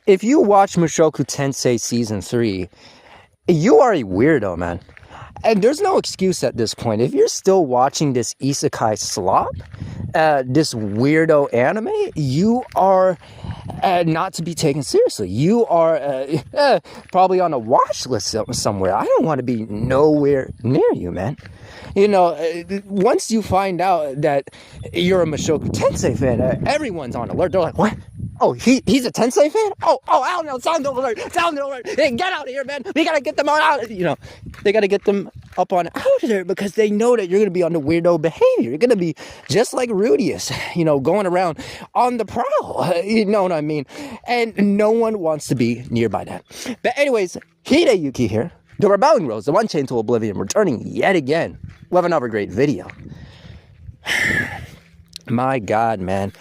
if you watch Mushoku Tensei Season 3, you are a weirdo, man. And there's no excuse at this point. If you're still watching this isekai slop, this weirdo anime, you are not to be taken seriously. You are probably on a watch list somewhere. I don't want to be nowhere near you, man. Once you find out that you're a Mushoku Tensei fan, everyone's on alert. They're like, what? Oh, he's a Tensei fan? Oh, I don't know. Sound alert. Hey, get out of here, man. We got to get them out. They got to get them up on out of there because they know that you're going to be on the weirdo behavior. You're going to be just like Rudius, going around on the prowl. You know what I mean? And no one wants to be nearby that. But anyways, Yuki here. The Rebelling Rose, the one chained to oblivion, returning yet again. We'll have another great video. My God, man.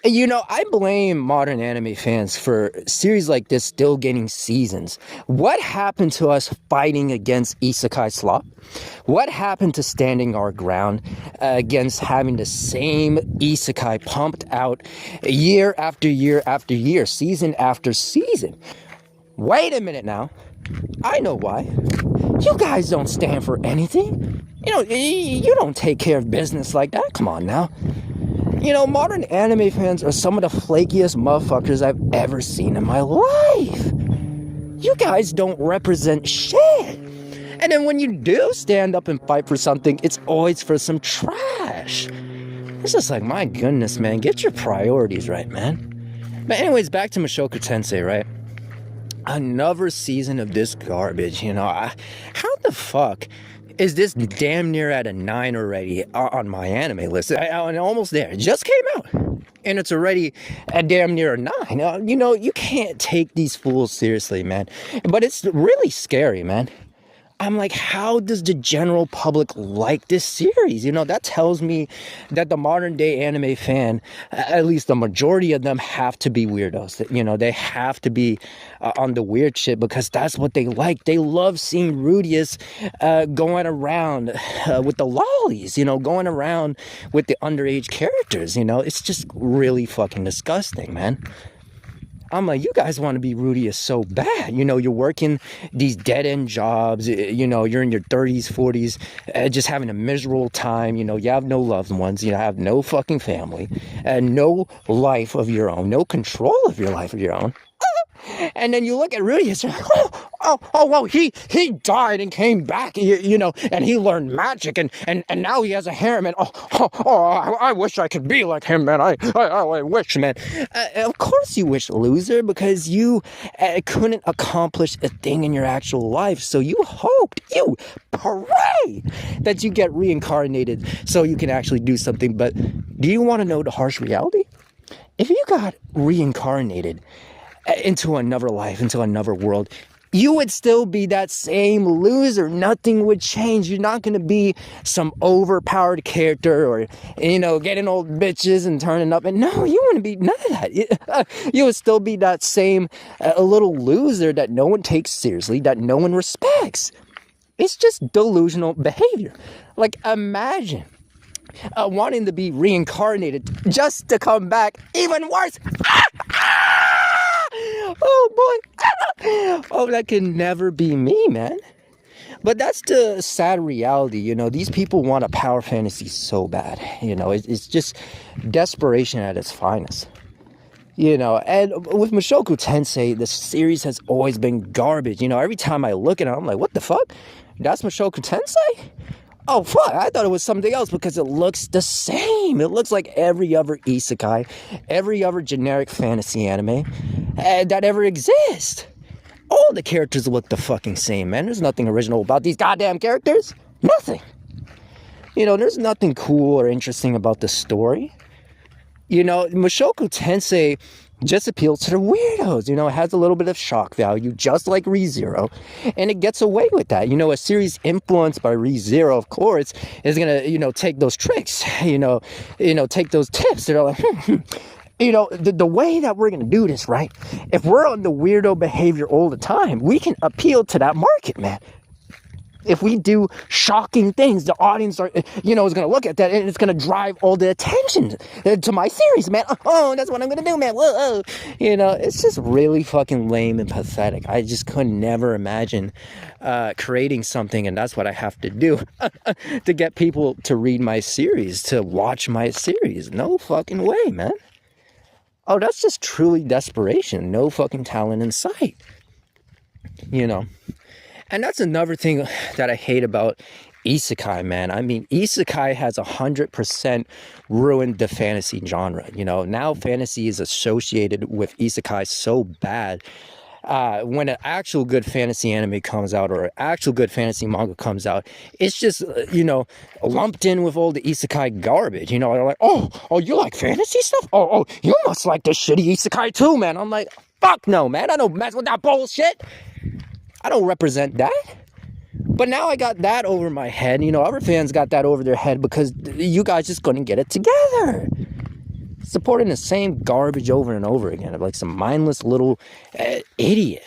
I blame modern anime fans for series like this still getting seasons. What happened to us fighting against isekai slop? What happened to standing our ground against having the same isekai pumped out year after year after year, season after season? Wait a minute now. I know why. You guys don't stand for anything. You don't take care of business like that. Come on now. Modern anime fans are some of the flakiest motherfuckers I've ever seen in my life. You guys don't represent shit. And then when you do stand up and fight for something, it's always for some trash. It's just like, my goodness, man, get your priorities right, man. But anyways, back to Mushoku Tensei, right? Another season of this garbage, how the fuck is this damn near at a 9 already on my anime list? I'm almost there. It just came out. And it's already a damn near a 9. You can't take these fools seriously, man. But it's really scary, man. I'm like, how does the general public like this series? That tells me that the modern day anime fan, at least the majority of them, have to be weirdos. They have to be on the weird shit because that's what they like. They love seeing Rudius going around with the lollies, going around with the underage characters. It's just really fucking disgusting, man. I'm like, you guys want to be Rudius so bad. You're working these dead-end jobs. You're in your 30s, 40s, just having a miserable time. You have no loved ones. You have no fucking family. And no life of your own. No control of your life of your own. And then you look at Rudius, you're like, well, he died and came back, and he learned magic, and now he has a harem, and I wish I could be like him, man. I wish, man. Of course you wish, loser, because you couldn't accomplish a thing in your actual life, so you pray that you get reincarnated so you can actually do something. But do you want to know the harsh reality? If you got reincarnated into another life, into another world, you would still be that same loser. Nothing would change. You're not going to be some overpowered character or, getting old bitches and turning up. And no, you wouldn't be none of that. You would still be that same little loser that no one takes seriously, that no one respects. It's just delusional behavior. Like, imagine wanting to be reincarnated just to come back even worse. Oh boy. Oh, that can never be me, man. But that's the sad reality. These people want a power fantasy so bad. It's just desperation at its finest. And with Mushoku Tensei, the series has always been garbage. Every time I look at it, I'm like, what the fuck? That's Mushoku Tensei? Oh, fuck, I thought it was something else because it looks the same. It looks like every other isekai, every other generic fantasy anime that ever exists. All the characters look the fucking same, man. There's nothing original about these goddamn characters. Nothing. There's nothing cool or interesting about the story. Mushoku Tensei just appeals to the weirdos. It has a little bit of shock value, just like ReZero, and it gets away with that. A series influenced by ReZero, of course, is gonna, take those tricks, take those tips. They're like, the way that we're gonna do this, right? If we're on the weirdo behavior all the time, we can appeal to that market, man. If we do shocking things, the audience are, is going to look at that and it's going to drive all the attention to my series, man. Oh, that's what I'm going to do, man. Whoa. It's just really fucking lame and pathetic. I just could never imagine creating something, and that's what I have to do to get people to read my series, to watch my series. No fucking way, man. Oh, that's just truly desperation. No fucking talent in sight. And that's another thing that I hate about isekai, man. I mean, isekai has 100% ruined the fantasy genre. Now fantasy is associated with isekai so bad. When an actual good fantasy anime comes out or an actual good fantasy manga comes out, it's just, lumped in with all the isekai garbage. They're like, oh, you like fantasy stuff? Oh, you must like the shitty isekai too, man. I'm like, fuck no, man. I don't mess with that bullshit. I don't represent that. But now I got that over my head. Other fans got that over their head because you guys just couldn't get it together. Supporting the same garbage over and over again. Like some mindless little idiot.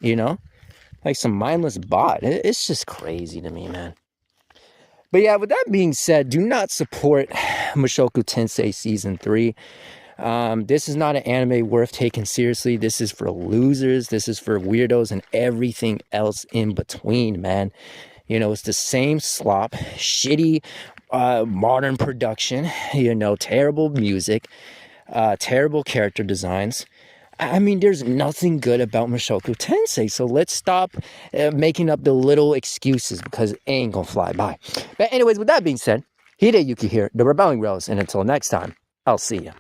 Like some mindless bot. It's just crazy to me, man. But yeah, with that being said, do not support Mushoku Tensei Season 3. This is not an anime worth taking seriously. This is for losers. This is for weirdos and everything else in between, man. It's the same slop, shitty modern production, terrible music, terrible character designs. I mean, there's nothing good about Mushoku Tensei, so let's stop making up the little excuses because it ain't gonna fly by. But anyways, with that being said, Yuki here, the Rebelling Rose, and until next time, I'll see you.